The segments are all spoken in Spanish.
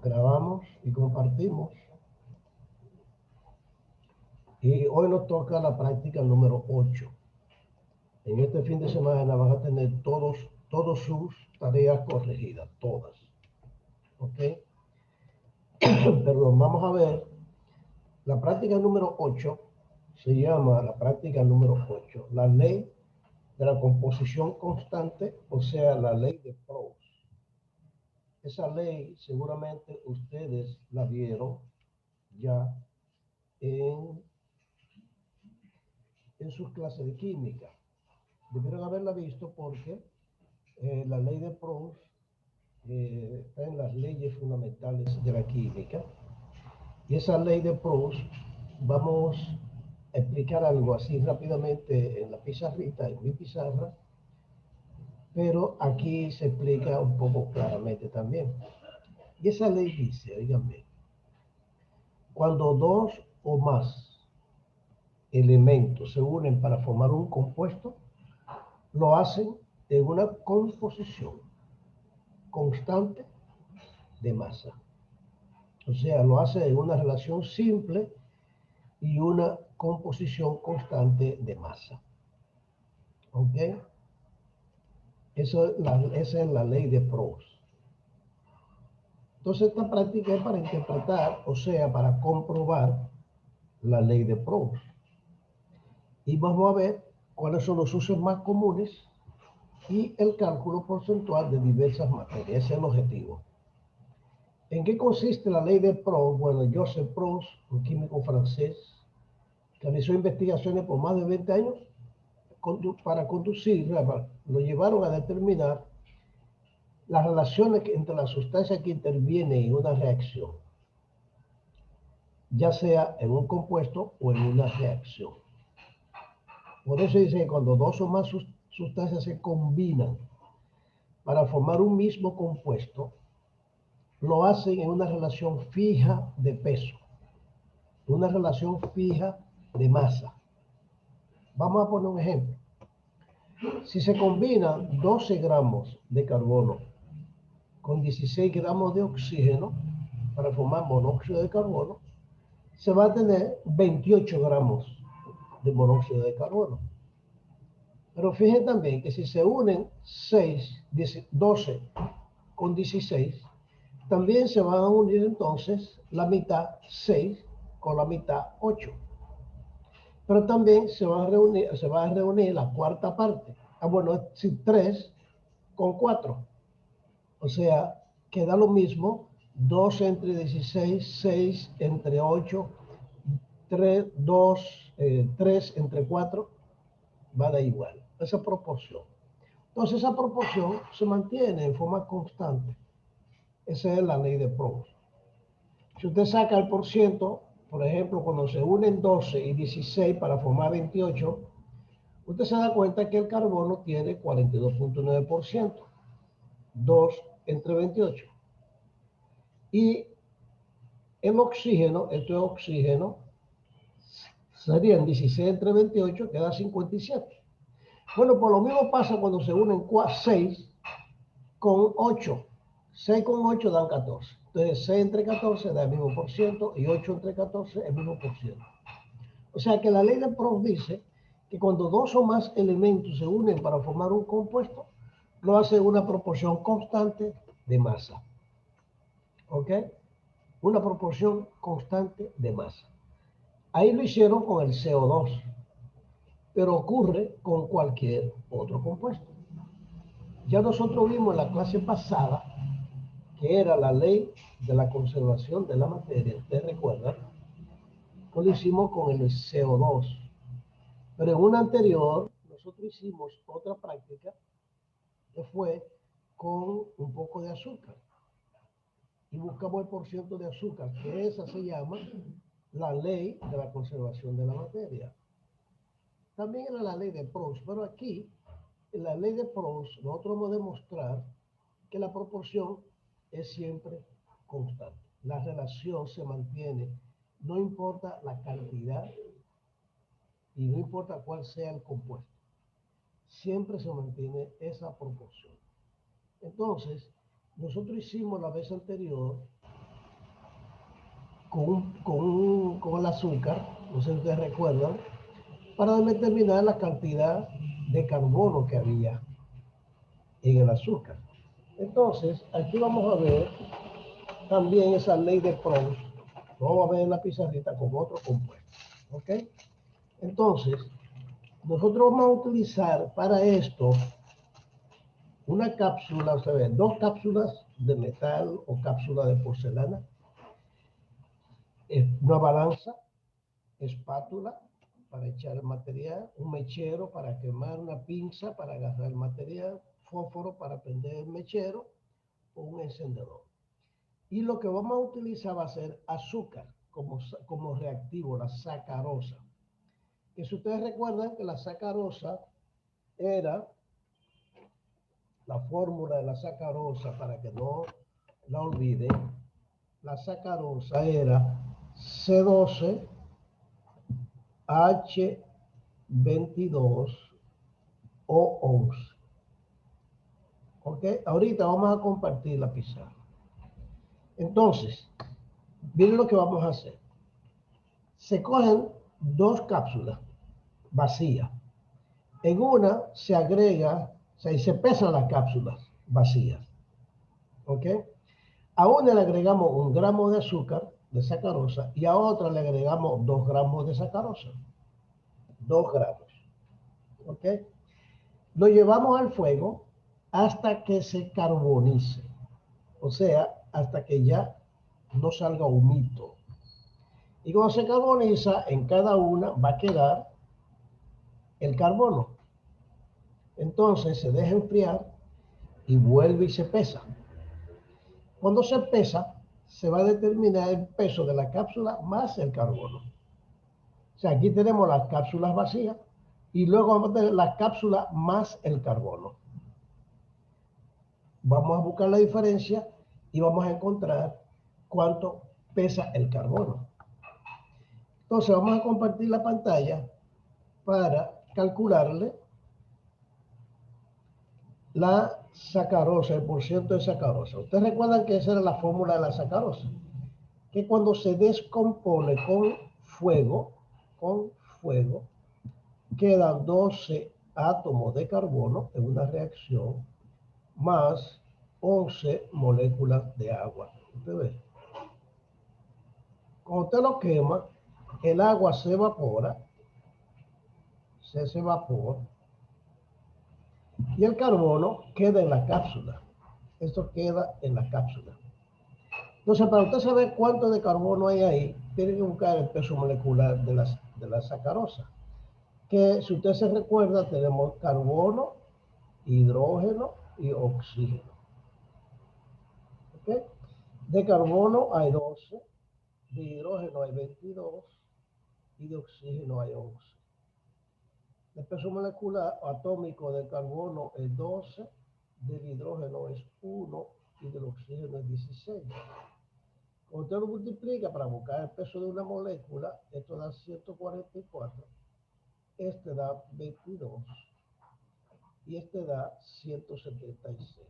grabamos y compartimos. Y hoy nos toca la práctica número 8. En este fin de semana van a tener todas sus tareas corregidas, todas. ¿Ok? Perdón, vamos a ver. La práctica número 8 se llama la práctica número 8, la ley de la composición constante, o sea, la ley de Proust. Esa ley seguramente ustedes la vieron ya en, en sus clases de química. Debieron haberla visto porque la ley de Proust está en las leyes fundamentales de la química. Y esa ley de Proust, vamos a explicar algo así rápidamente en la pizarrita, en mi pizarra, pero aquí se explica un poco claramente también. Y esa ley dice, oíganme, cuando dos o más elementos se unen para formar un compuesto, lo hacen en una composición constante de masa. O sea, lo hacen en una relación simple y una composición constante de masa. ¿Ok? Esa es la ley de Proust. Entonces, esta práctica es para interpretar, o sea, para comprobar la ley de Proust. Y vamos a ver cuáles son los usos más comunes y el cálculo porcentual de diversas materias. Ese es el objetivo. ¿En qué consiste la ley de Proust? Bueno, Joseph Proust, un químico francés, realizó investigaciones por más de 20 años para conducir, lo llevaron a determinar las relaciones entre las sustancias que intervienen en una reacción, ya sea en un compuesto o en una reacción. Por eso dice que cuando dos o más sustancias se combinan para formar un mismo compuesto, lo hacen en una relación fija de peso, una relación fija de masa. Vamos a poner un ejemplo. Si se combinan 12 gramos de carbono con 16 gramos de oxígeno para formar monóxido de carbono, se va a tener 28 gramos de monóxido de carbono. Pero fíjense también que si se unen 12 con 16, también se van a unir entonces la mitad 6 con la mitad 8. Pero también se va a reunir la cuarta parte. Bueno, si 3 con 4. O sea, queda lo mismo, 12 entre 16, 6 entre 8, 3 entre 4, va a dar igual, esa proporción. Entonces esa proporción se mantiene en forma constante. Esa es la ley de Proust. Si usted saca el porciento, por ejemplo, cuando se unen 12 y 16 para formar 28, usted se da cuenta que el carbono tiene 42.9%, 2 entre 28. Y el oxígeno, esto es oxígeno, serían 16 entre 28, queda 57. Bueno, pues lo mismo pasa cuando se unen 6 con 8. 6 con 8 dan 14. Entonces 6 entre 14 da el mismo por ciento y 8 entre 14 el mismo por ciento. O sea que la ley de Proust dice que cuando dos o más elementos se unen para formar un compuesto, lo hace en una proporción constante de masa. ¿Ok? Una proporción constante de masa. Ahí lo hicieron con el CO2, pero ocurre con cualquier otro compuesto. Ya nosotros vimos en la clase pasada que era la ley de la conservación de la materia, ¿ustedes recuerdan? Pues lo hicimos con el CO2. Pero en una anterior, nosotros hicimos otra práctica que fue con un poco de azúcar. Y buscamos el porciento de azúcar, que esa se llama la ley de la conservación de la materia. También era la ley de Proust, pero aquí, en la ley de Proust, nosotros vamos a demostrar que la proporción es siempre constante. La relación se mantiene, no importa la cantidad y no importa cuál sea el compuesto. Siempre se mantiene esa proporción. Entonces, nosotros hicimos la vez anterior con el azúcar, no sé si ustedes recuerdan, para determinar la cantidad de carbono que había en el azúcar. Entonces, aquí vamos a ver también esa ley de Proust. Lo vamos a ver en la pizarrita con otro compuesto. ¿Ok? Entonces, nosotros vamos a utilizar para esto una cápsula, o sea, dos cápsulas de metal o cápsula de porcelana, una balanza, espátula para echar el material, un mechero para quemar, una pinza para agarrar el material, fósforo para prender el mechero o un encendedor. Y lo que vamos a utilizar va a ser azúcar como reactivo, la sacarosa. Que si ustedes recuerdan que la sacarosa era la fórmula de la sacarosa, para que no la olviden, la sacarosa era C12H22O11. ¿Ok? Ahorita vamos a compartir la pizarra. Entonces, miren lo que vamos a hacer. Se cogen dos cápsulas vacías. En una se agrega, o sea, y se pesan las cápsulas vacías. ¿Ok? A una le agregamos 1 gramo de azúcar, de sacarosa, y a otra le agregamos 2 gramos de sacarosa. 2 gramos. ¿Ok? Lo llevamos al fuego hasta que se carbonice. O sea, hasta que ya no salga humito. Y cuando se carboniza, en cada una va a quedar el carbono. Entonces se deja enfriar y vuelve y se pesa. Cuando se pesa, se va a determinar el peso de la cápsula más el carbono. O sea, aquí tenemos las cápsulas vacías y luego vamos a tener la cápsula más el carbono. Vamos a buscar la diferencia y vamos a encontrar cuánto pesa el carbono. Entonces vamos a compartir la pantalla para calcularle la sacarosa, el porciento de sacarosa. Ustedes recuerdan que esa era la fórmula de la sacarosa, que cuando se descompone con fuego, quedan 12 átomos de carbono en una reacción más 11 moléculas de agua. ¿Usted ve? Cuando usted lo quema, el agua se evapora, se evapora, y el carbono queda en la cápsula. Esto queda en la cápsula. Entonces, para usted saber cuánto de carbono hay ahí, tiene que buscar el peso molecular de la sacarosa. Que si usted se recuerda, tenemos carbono, hidrógeno y oxígeno. ¿Okay? De carbono hay 12, de hidrógeno hay 22 y de oxígeno hay 11. El peso molecular atómico del carbono es 12, del hidrógeno es 1 y del oxígeno es 16. Cuando usted lo multiplica para buscar el peso de una molécula, esto da 144, este da 22 y este da 176.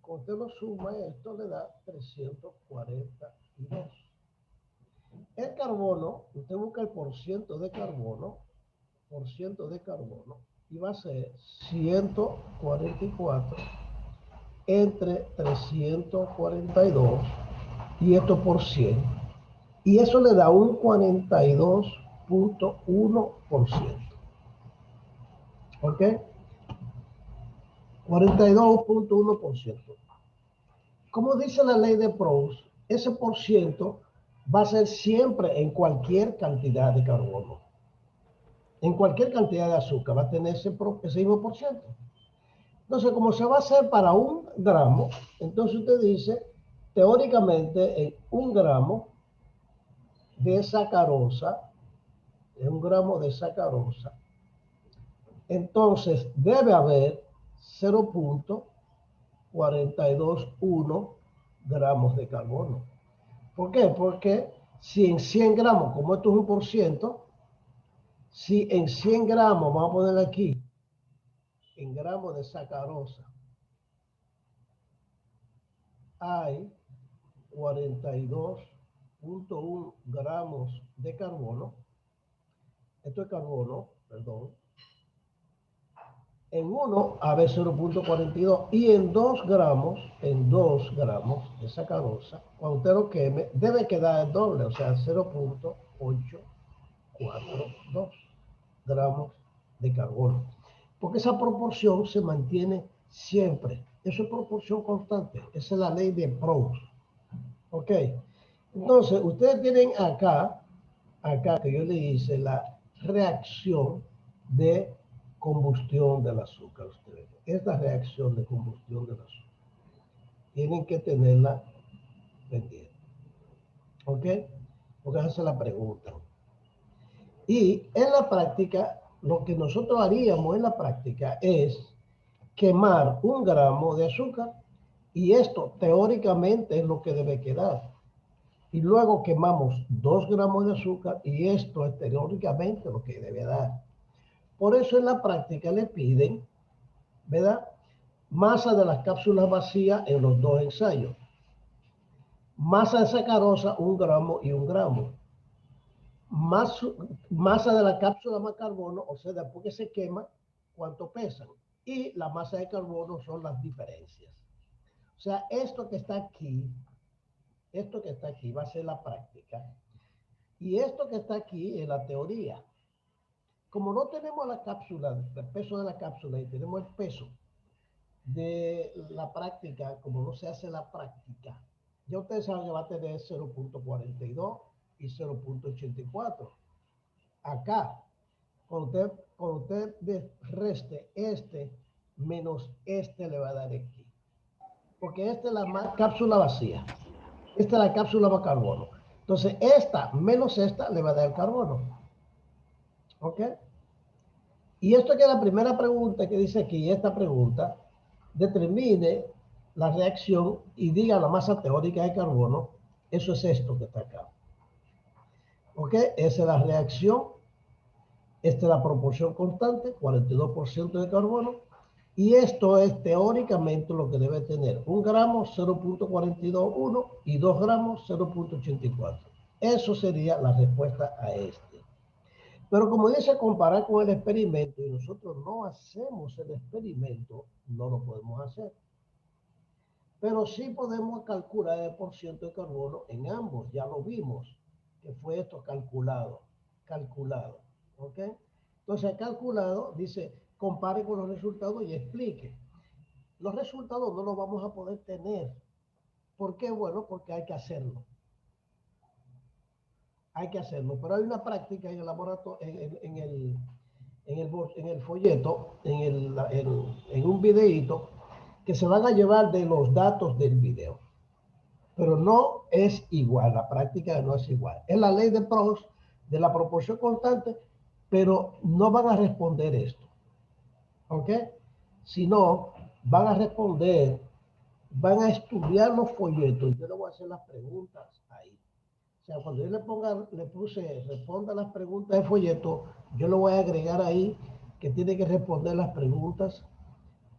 Cuando usted lo suma, esto le da 342. El carbono, usted busca el porciento de carbono, y va a ser 144 entre 342 y esto por 100. Y eso le da un 42.1%. ¿Ok? 42.1%. Como dice la ley de Proust, ese por ciento va a ser siempre en cualquier cantidad de carbono. En cualquier cantidad de azúcar va a tener ese mismo por ciento. Entonces, como se va a hacer para 1 gramo, entonces usted dice, teóricamente, en 1 gramo de sacarosa, entonces debe haber 0.421 gramos de carbono. ¿Por qué? Porque si en 100 gramos, como esto es 1%, si en 100 gramos, vamos a poner aquí, en gramos de sacarosa, hay 42.1 0.1 gramos de carbono, esto es carbono, perdón, en 1 AB 0.42 y en 2 gramos de sacarosa, cuando usted lo queme, debe quedar el doble, o sea, 0.842 gramos de carbono. Porque esa proporción se mantiene siempre. Eso es proporción constante. Esa es la ley de Proust. ¿Ok? Entonces, ustedes tienen acá que yo le hice la reacción de combustión del azúcar. Ustedes, esta reacción de combustión del azúcar tienen que tenerla pendiente. ¿Ok? Porque esa se la preguntan. Y en la práctica, lo que nosotros haríamos en la práctica es quemar 1 gramo de azúcar y esto teóricamente es lo que debe quedar. Y luego quemamos 2 gramos de azúcar y esto es teóricamente lo que debe dar. Por eso en la práctica le piden, ¿verdad? Masa de las cápsulas vacías en los 2 ensayos. Masa de sacarosa, 1 gramo y 1 gramo. Masa de la cápsula más carbono, o sea, después que se quema, cuánto pesan. Y la masa de carbono son las diferencias. O sea, esto que está aquí va a ser la práctica. Y esto que está aquí es la teoría. Como no tenemos la cápsula, el peso de la cápsula y tenemos el peso de la práctica, como no se hace la práctica, ya ustedes saben que va a tener 0.42 y 0.84. Acá, cuando usted reste este menos este le va a dar aquí. Porque esta es la cápsula vacía. Esta es la cápsula más carbono. Entonces, esta menos esta le va a dar el carbono. ¿Ok? Y esto que es la primera pregunta que dice aquí, esta pregunta, determine la reacción y diga la masa teórica de carbono. Eso es esto que está acá. ¿Ok? Esa es la reacción. Esta es la proporción constante, 42% de carbono. Y esto es teóricamente lo que debe tener. 1 gramo, 0.421 y 2 gramos, 0.84. Eso sería la respuesta a este. Pero como dice comparar con el experimento y nosotros no hacemos el experimento, no lo podemos hacer. Pero sí podemos calcular el porcentaje de carbono en ambos, ya lo vimos, que fue esto calculado, ¿ok? Entonces, calculado, dice, compare con los resultados y explique. Los resultados no los vamos a poder tener. ¿Por qué? Bueno, porque hay que hacerlo. Hay que hacerlo, pero hay una práctica en el laboratorio, en el folleto, en un videíto, que se van a llevar de los datos del video. Pero no es igual, la práctica no es igual. Es la ley de Proust, de la proporción constante, pero no van a responder esto. ¿Ok? Sino, van a responder, van a estudiar los folletos y yo le voy a hacer las preguntas ahí. O sea, cuando yo le puse, responda las preguntas del folleto, yo le voy a agregar ahí que tiene que responder las preguntas.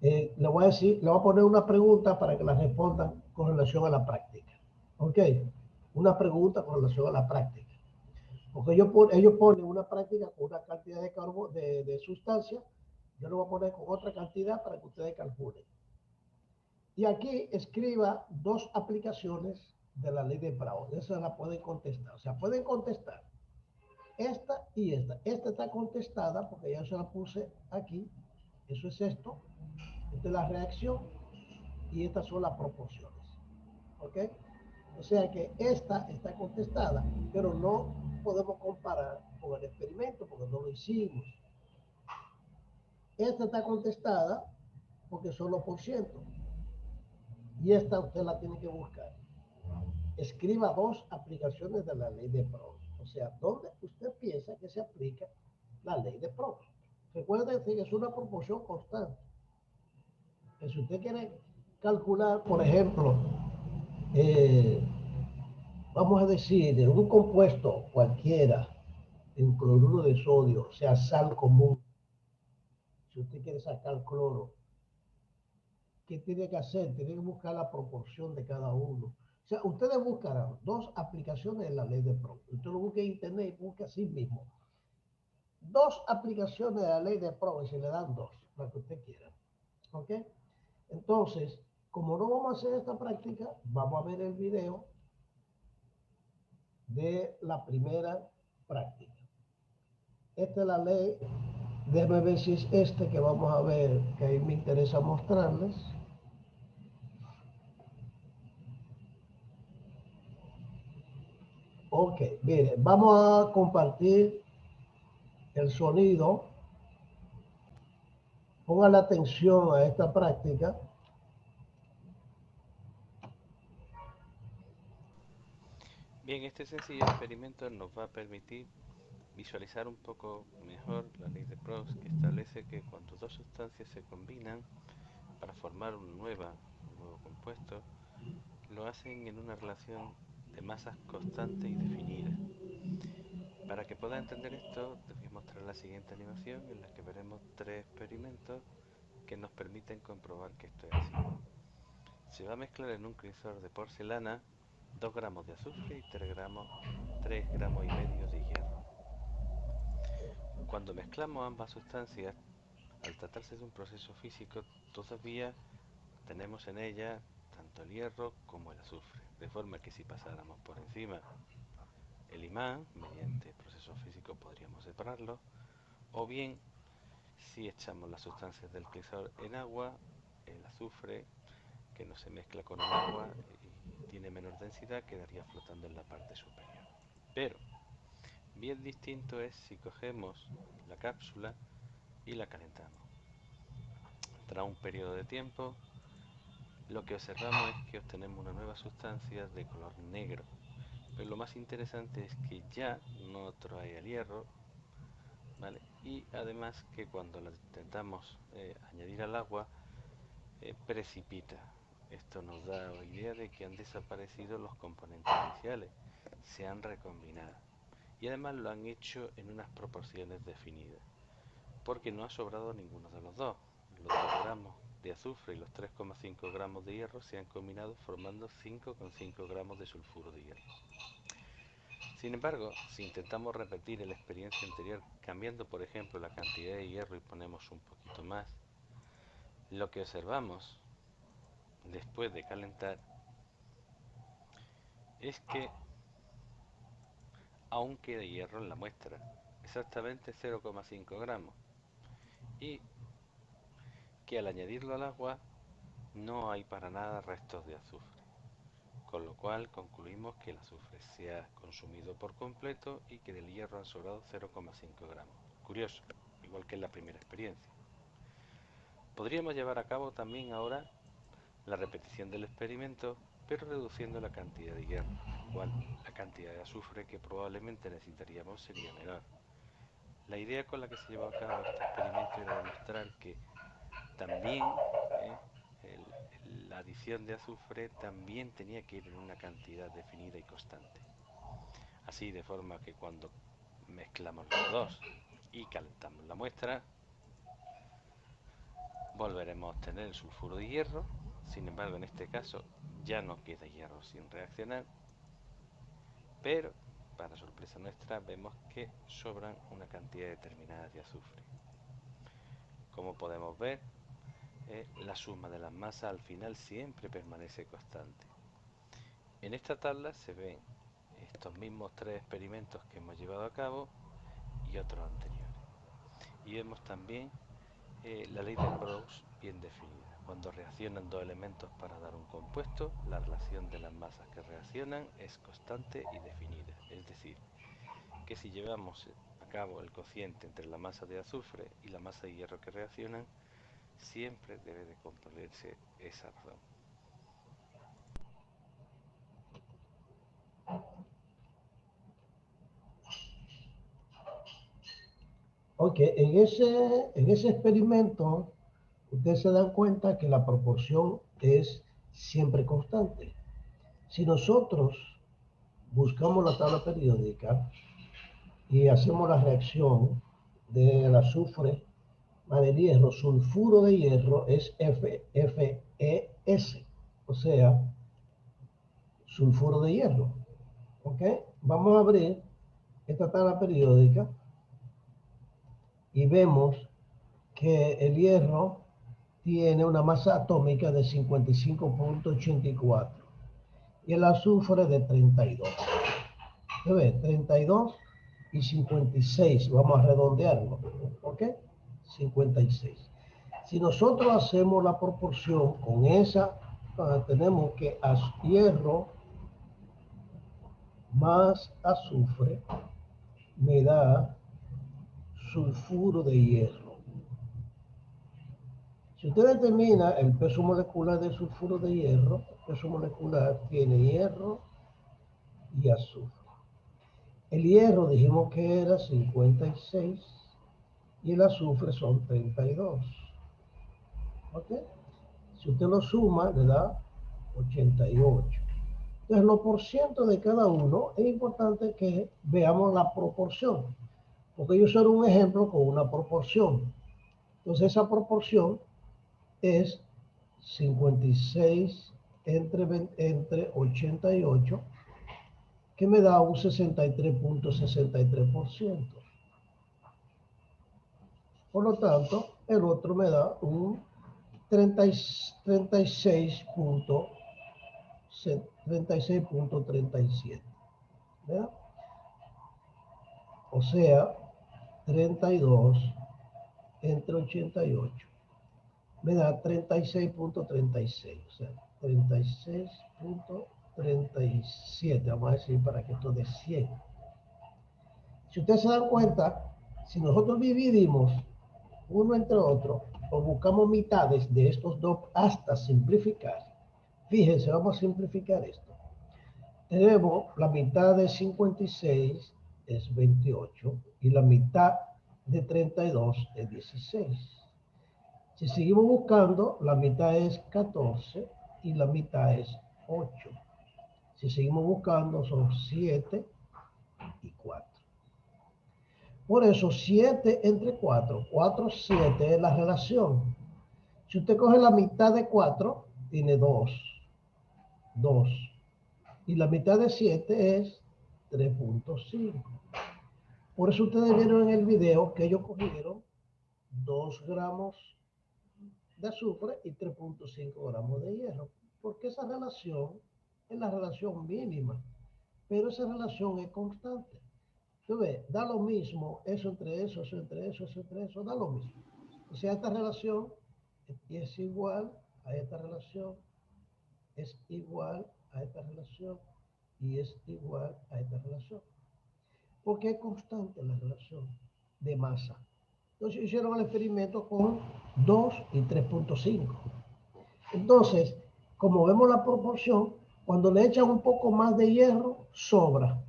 Le voy a decir, le voy a poner una pregunta para que la respondan con relación a la práctica. ¿Ok? Una pregunta con relación a la práctica. Porque ellos ponen una práctica con una cantidad de carbono, de sustancia, yo lo voy a poner con otra cantidad para que ustedes calculen. Y aquí escriba 2 aplicaciones de la ley de Proust. Esa la pueden contestar. O sea, pueden contestar esta y esta. Esta está contestada porque ya se la puse aquí. Eso es esto. Esta es la reacción y estas son las proporciones. ¿Ok? O sea que esta está contestada, pero no podemos comparar con el experimento porque no lo hicimos. Esta está contestada porque son los por ciento. Y esta usted la tiene que buscar. Escriba 2 aplicaciones de la ley de Proust. O sea, ¿dónde usted piensa que se aplica la ley de Proust? Recuerden que es una proporción constante. Que si usted quiere calcular, por ejemplo, vamos a decir, de un compuesto cualquiera, en cloruro de sodio, sea sal común, si usted quiere sacar cloro, ¿qué tiene que hacer? Tiene que buscar la proporción de cada uno. O sea, ustedes buscarán dos aplicaciones de la ley de Proust. Usted lo busca en internet y busca así mismo. Dos aplicaciones de la ley de Proust y se le dan dos, la que usted quiera. ¿Ok? Entonces, como no vamos a hacer esta práctica, vamos a ver el video de la primera práctica. Esta es la ley. Déjenme ver si es este que vamos a ver, que ahí me interesa mostrarles. Ok, miren, vamos a compartir el sonido. Pongan la atención a esta práctica. Bien, este sencillo experimento nos va a permitir visualizar un poco mejor la ley de Proust, que establece que cuando dos sustancias se combinan para formar un nuevo compuesto, lo hacen en una relación de masas constante y definida. Para que pueda entender esto, les voy a mostrar la siguiente animación en la que veremos tres experimentos que nos permiten comprobar que esto es así. Se va a mezclar en un crisol de porcelana 2 gramos de azufre y 3 gramos y medio de hierro. Cuando mezclamos ambas sustancias, al tratarse de un proceso físico, todavía tenemos en ella tanto el hierro como el azufre, de forma que si pasáramos por encima el imán, mediante procesos físicos podríamos separarlo, o bien si echamos las sustancias del crisol en agua, el azufre, que no se mezcla con el agua y tiene menor densidad, quedaría flotando en la parte superior. Pero bien distinto es si cogemos la cápsula y la calentamos. Tras un periodo de tiempo, lo que observamos es que obtenemos una nueva sustancia de color negro. Pero lo más interesante es que ya no trae el hierro, ¿vale? Y además que cuando la intentamos añadir al agua, precipita. Esto nos da la idea de que han desaparecido los componentes iniciales, se han recombinado. Y además lo han hecho en unas proporciones definidas, porque no ha sobrado ninguno de los dos. Los 2 gramos de azufre y los 3,5 gramos de hierro se han combinado formando 5,5 gramos de sulfuro de hierro. Sin embargo, si intentamos repetir la experiencia anterior cambiando por ejemplo la cantidad de hierro y ponemos un poquito más, lo que observamos después de calentar es que aún queda hierro en la muestra, exactamente 0,5 gramos, y que al añadirlo al agua no hay para nada restos de azufre, con lo cual concluimos que el azufre se ha consumido por completo y que del hierro han sobrado 0,5 gramos. Curioso, igual que en la primera experiencia. Podríamos llevar a cabo también ahora la repetición del experimento, pero reduciendo la cantidad de hierro, con lo cual la cantidad de azufre que probablemente necesitaríamos sería menor. La idea con la que se llevó a cabo este experimento era demostrar que también la adición de azufre también tenía que ir en una cantidad definida y constante. Así de forma que cuando mezclamos los dos y calentamos la muestra, volveremos a obtener el sulfuro de hierro. Sin embargo, en este caso ya no queda hierro sin reaccionar, pero para sorpresa nuestra vemos que sobran una cantidad determinada de azufre. Como podemos ver, la suma de las masas al final siempre permanece constante. En esta tabla se ven estos mismos tres experimentos que hemos llevado a cabo y otros anteriores. Y vemos también la ley de Proust bien definida. Cuando reaccionan dos elementos para dar un compuesto, la relación de las masas que reaccionan es constante y definida. Es decir, que si llevamos a cabo el cociente entre la masa de azufre y la masa de hierro que reaccionan, siempre debe de cumplirse esa razón. Ok, en ese experimento, ustedes se dan cuenta que la proporción es siempre constante. Si nosotros buscamos la tabla periódica y hacemos la reacción del azufre más el hierro, sulfuro de hierro es FeS, o sea, sulfuro de hierro. ¿Ok? Vamos a abrir esta tabla periódica y vemos que el hierro tiene una masa atómica de 55.84 y el azufre de 32. ¿Se ve? 32 y 56, vamos a redondearlo, ¿ok? 56. Si nosotros hacemos la proporción con esa, tenemos que hierro más azufre me da sulfuro de hierro. Si usted determina el peso molecular del sulfuro de hierro, el peso molecular tiene hierro y azufre. El hierro dijimos que era 56 y el azufre son 32. ¿Ok? Si usted lo suma, le da 88. Entonces, los porcientos de cada uno, es importante que veamos la proporción, porque yo soy un ejemplo con una proporción. Entonces, esa proporción es 56 entre 88, que me da un 63.63%. Por lo tanto, el otro me da un 36.37. ¿Verdad? O sea, 32 entre 88 me da 36.36. O sea, 36.37. Vamos a decir para que esto dé 100. Si ustedes se dan cuenta, si nosotros dividimos uno entre otro o buscamos mitades de estos dos hasta simplificar, fíjense, vamos a simplificar esto. Tenemos la mitad de 56 es 28 y la mitad de 32 es 16. Si seguimos buscando, la mitad es 14 y la mitad es 8. Si seguimos buscando, son 7 y 4. Por eso, 7 entre 4, 4, 7 es la relación. Si usted coge la mitad de 4, tiene 2. 2. Y la mitad de 7 es 3.5. Por eso ustedes vieron en el video que ellos cogieron 2 gramos de azufre y 3.5 gramos de hierro. Porque esa relación es la relación mínima. Pero esa relación es constante. ¿Tú ves? Da lo mismo, eso entre eso, eso entre eso, eso entre eso, da lo mismo. O sea, esta relación es igual a esta relación, es igual a esta relación y es igual a esta relación. Porque es constante la relación de masa. Entonces hicieron el experimento con 2 y 3.5. Entonces, como vemos la proporción, cuando le echan un poco más de hierro, sobra.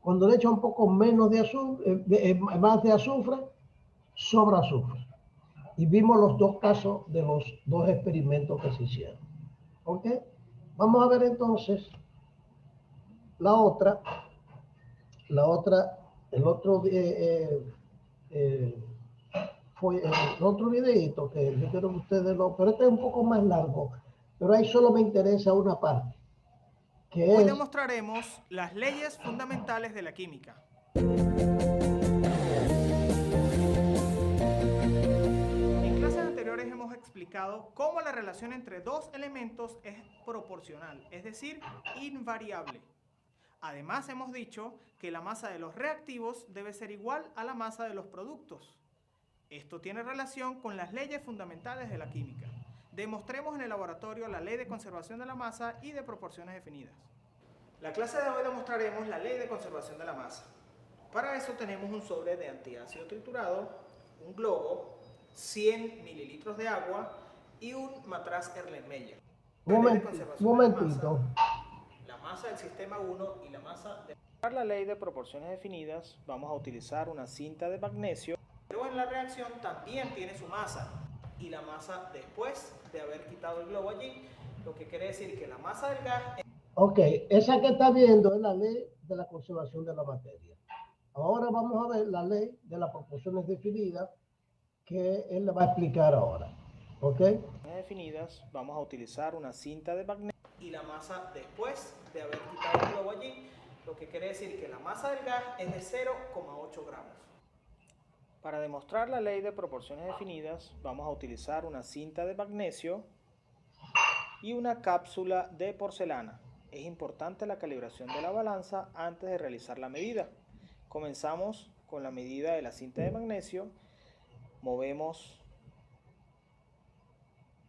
Cuando le echan un poco menos de azufre, más de azufre, sobra azufre. Y vimos los dos casos de los dos experimentos que se hicieron. ¿Ok? Vamos a ver entonces la otra, el otro, fue el otro videito que yo quiero que ustedes lo, pero este es un poco más largo, pero ahí solo me interesa una parte, que Hoy es... demostraremos las leyes fundamentales de la química. En clases anteriores hemos explicado cómo la relación entre dos elementos es proporcional, es decir, invariable. Además, hemos dicho que la masa de los reactivos debe ser igual a la masa de los productos. Esto tiene relación con las leyes fundamentales de la química. Demostremos en el laboratorio la ley de conservación de la masa y de proporciones definidas. La clase de hoy demostraremos la ley de conservación de la masa. Para eso tenemos un sobre de antiácido triturado, un globo, 100 mililitros de agua y un matraz Erlenmeyer. Un momentito. La masa del sistema 1 y la masa de... Para la ley de proporciones definidas vamos a utilizar una cinta de magnesio, pero en la reacción también tiene su masa y la masa después de haber quitado el globo allí, lo que quiere decir que la masa del gas... Ok, esa que está viendo es la ley de la conservación de la materia. Ahora vamos a ver la ley de las proporciones definidas que él le va a explicar ahora. ¿Ok? definidas vamos a utilizar una cinta de magnesio y y la masa después de haber quitado el globo allí, lo que quiere decir que la masa del gas es de 0,8 gramos. Para demostrar la ley de proporciones definidas, vamos a utilizar una cinta de magnesio y una cápsula de porcelana. Es importante la calibración de la balanza antes de realizar la medida. Comenzamos con la medida de la cinta de magnesio, movemos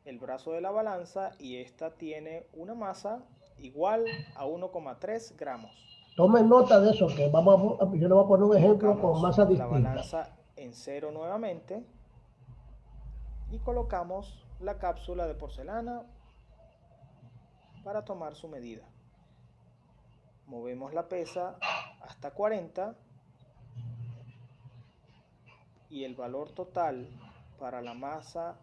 el brazo de la balanza y esta tiene una masa igual a 1,3 gramos. Tomen nota de eso, que yo le voy a poner un ejemplo Colocamos con masa la distinta. balanza en cero nuevamente y colocamos la cápsula de porcelana para tomar su medida. Movemos la pesa hasta 40 y el valor total para la masa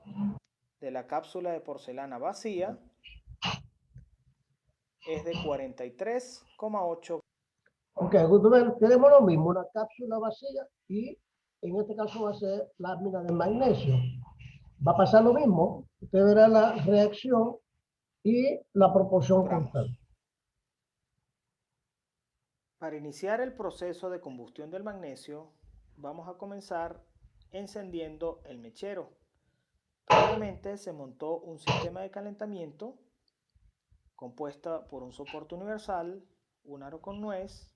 de la cápsula de porcelana vacía es de 43,8. Ok, tenemos lo mismo, una cápsula vacía y en este caso va a ser lámina de magnesio. Va a pasar lo mismo, usted verá la reacción y la proporción constante. Para iniciar el proceso de combustión del magnesio, vamos a comenzar encendiendo el mechero. Previamente se montó un sistema de calentamiento compuesta por un soporte universal, un aro con nuez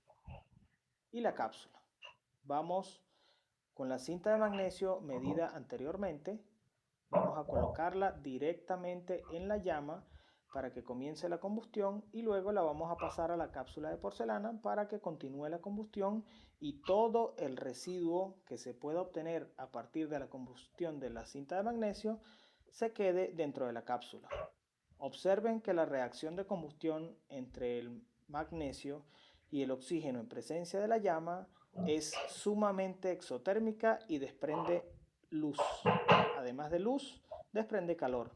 y la cápsula. Vamos con la cinta de magnesio medida anteriormente, vamos a colocarla directamente en la llama para que comience la combustión y luego la vamos a pasar a la cápsula de porcelana para que continúe la combustión y todo el residuo que se pueda obtener a partir de la combustión de la cinta de magnesio se quede dentro de la cápsula. Observen que la reacción de combustión entre el magnesio y el oxígeno en presencia de la llama es sumamente exotérmica y desprende luz. Además de luz, desprende calor.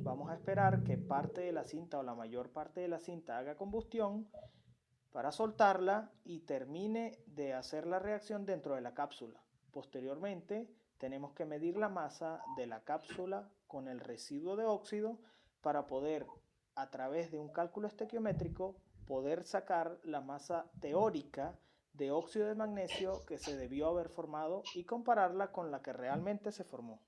Vamos a esperar que parte de la cinta o la mayor parte de la cinta haga combustión para soltarla y termine de hacer la reacción dentro de la cápsula. Posteriormente, tenemos que medir la masa de la cápsula con el residuo de óxido para poder, a través de un cálculo estequiométrico, poder sacar la masa teórica de óxido de magnesio que se debió haber formado y compararla con la que realmente se formó.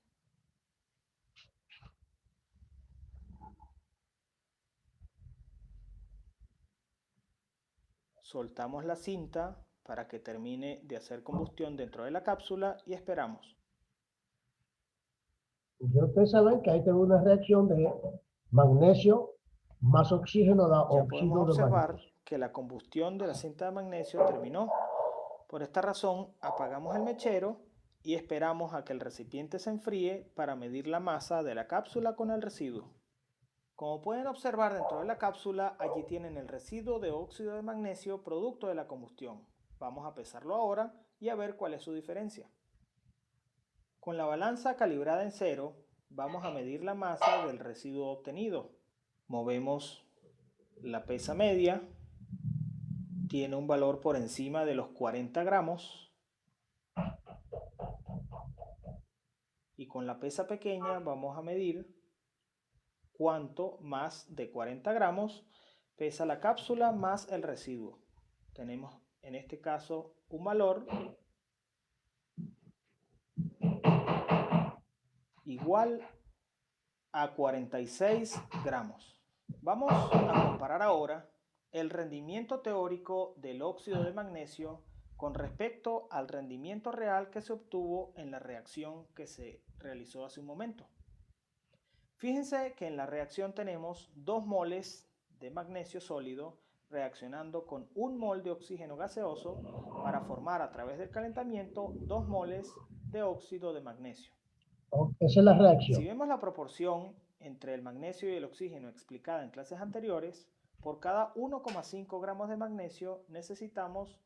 Soltamos la cinta para que termine de hacer combustión dentro de la cápsula y esperamos. Ya ustedes saben que hay que haber una reacción de magnesio más oxígeno da Ya óxido podemos de observar magnesio. que la combustión de la cinta de magnesio terminó. Por esta razón, apagamos el mechero y esperamos a que el recipiente se enfríe para medir la masa de la cápsula con el residuo. Como pueden observar dentro de la cápsula, allí tienen el residuo de óxido de magnesio producto de la combustión. Vamos a pesarlo ahora y a ver cuál es su diferencia. Con la balanza calibrada en cero, vamos a medir la masa del residuo obtenido. Movemos la pesa media, tiene un valor por encima de los 40 gramos. Y con la pesa pequeña vamos a medir cuánto más de 40 gramos pesa la cápsula más el residuo. Tenemos en este caso un valor igual a 46 gramos. Vamos a comparar ahora el rendimiento teórico del óxido de magnesio con respecto al rendimiento real que se obtuvo en la reacción que se realizó hace un momento. Fíjense que en la reacción tenemos 2 moles de magnesio sólido reaccionando con 1 mol de oxígeno gaseoso para formar a través del calentamiento 2 moles de óxido de magnesio. Esa es la reacción. Si vemos la proporción entre el magnesio y el oxígeno explicada en clases anteriores, por cada 1,5 gramos de magnesio necesitamos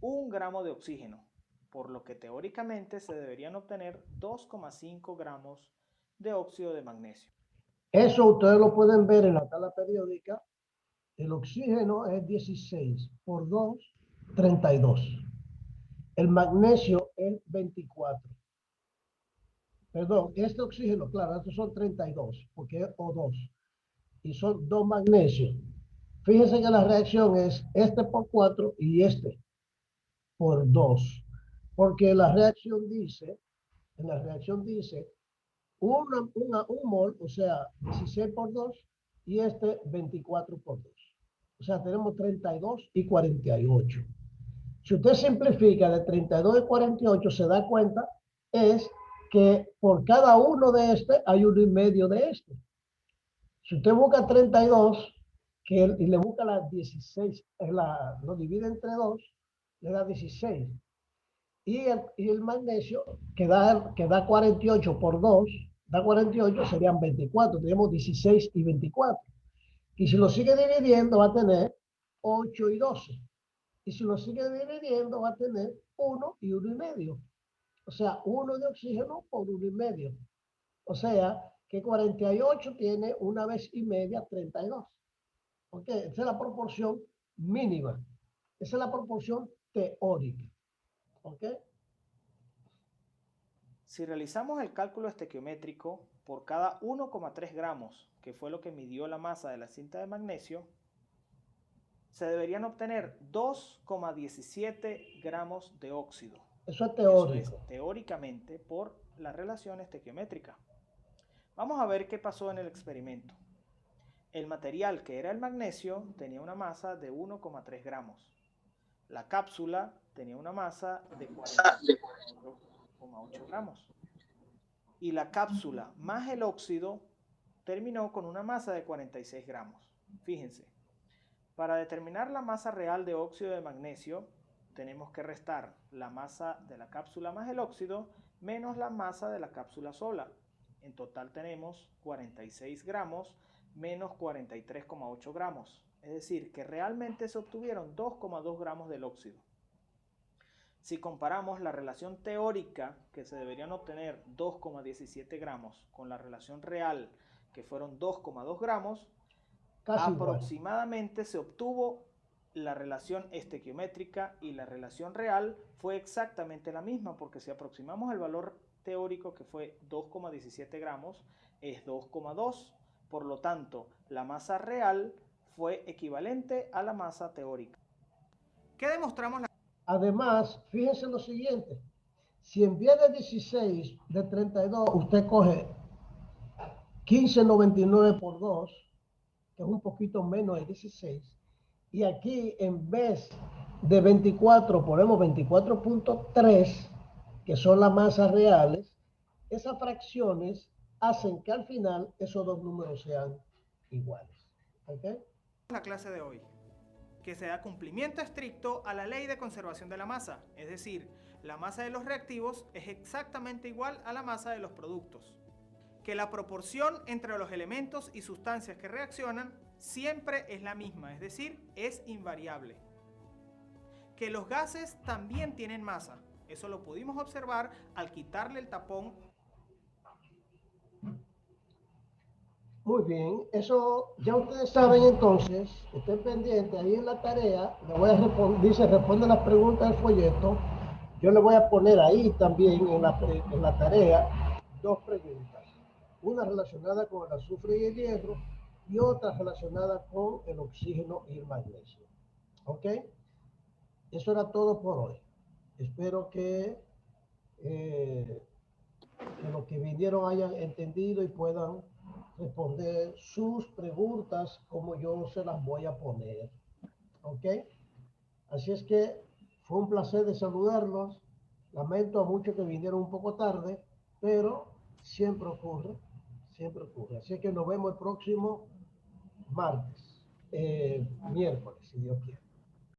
1 gramo de oxígeno, por lo que teóricamente se deberían obtener 2,5 gramos de óxido de magnesio. Eso ustedes lo pueden ver en la tabla periódica. El oxígeno es 16 por 2, 32. El magnesio es 24. Perdón, este oxígeno, claro, estos son 32, porque es O2, y son 2 magnesios. Fíjense que la reacción es este por 4 y este por 2, porque en la reacción dice un mol, o sea, 16 por 2, y este 24 por 2. O sea, tenemos 32 y 48. Si usted simplifica de 32 y 48, se da cuenta, es que por cada uno de este hay uno y medio de este. Si usted busca 32 y le busca las 16, lo divide entre 2, le da 16. Y el magnesio, que da 48 por 2, da 48, serían 24. Tenemos 16 y 24. Y si lo sigue dividiendo, va a tener 8 y 12. Y si lo sigue dividiendo, va a tener 1 y 1 y medio. O sea, 1 de oxígeno por 1 y medio. O sea, que 48 tiene una vez y media 32. ¿Ok? Esa es la proporción mínima. Esa es la proporción teórica. ¿Ok? Si realizamos el cálculo estequiométrico por cada 1,3 gramos, que fue lo que midió la masa de la cinta de magnesio, se deberían obtener 2,17 gramos de óxido. Eso es Eso teórico. es teóricamente por la relación estequiométrica. Vamos a ver qué pasó en el experimento. El material, que era el magnesio, tenía una masa de 1,3 gramos. La cápsula tenía una masa de 4,8 gramos. Y la cápsula más el óxido terminó con una masa de 46 gramos. Fíjense, para determinar la masa real de óxido de magnesio, tenemos que restar la masa de la cápsula más el óxido menos la masa de la cápsula sola. En total tenemos 46 gramos menos 43,8 gramos. Es decir, que realmente se obtuvieron 2,2 gramos del óxido. Si comparamos la relación teórica, que se deberían obtener 2,17 gramos, con la relación real, que fueron 2,2 gramos, Casi aproximadamente se obtuvo la relación estequiométrica y la relación real fue exactamente la misma, porque si aproximamos el valor teórico, que fue 2,17 gramos, es 2,2. Por lo tanto, la masa real fue equivalente a la masa teórica. ¿Qué demostramos? Además, fíjense lo siguiente. Si en vez de 16, de 32, usted coge 15,99 por 2, que es un poquito menos de 16, y aquí en vez de 24 ponemos 24,3, que son las masas reales, esas fracciones hacen que al final esos dos números sean iguales. ¿Ok? La clase de hoy, que se da cumplimiento estricto a la ley de conservación de la masa, es decir, la masa de los reactivos es exactamente igual a la masa de los productos. Que la proporción entre los elementos y sustancias que reaccionan siempre es la misma, es decir, es invariable. Que los gases también tienen masa, eso lo pudimos observar al quitarle el tapón. Muy bien, eso ya ustedes saben. Entonces, estén pendientes ahí en la tarea, le voy a responder, dice responde las preguntas del folleto. Yo le voy a poner ahí también en la tarea 2 preguntas, una relacionada con el azufre y el hierro y otra relacionada con el oxígeno y el magnesio. ¿Ok? Eso era todo por hoy. Espero que los que vinieron hayan entendido y puedan responder sus preguntas como yo se las voy a poner. ¿Ok? Así es que fue un placer de saludarlos. Lamento a muchos que vinieron un poco tarde, pero siempre ocurre, siempre ocurre. Así es que nos vemos el próximo miércoles, si Dios quiere.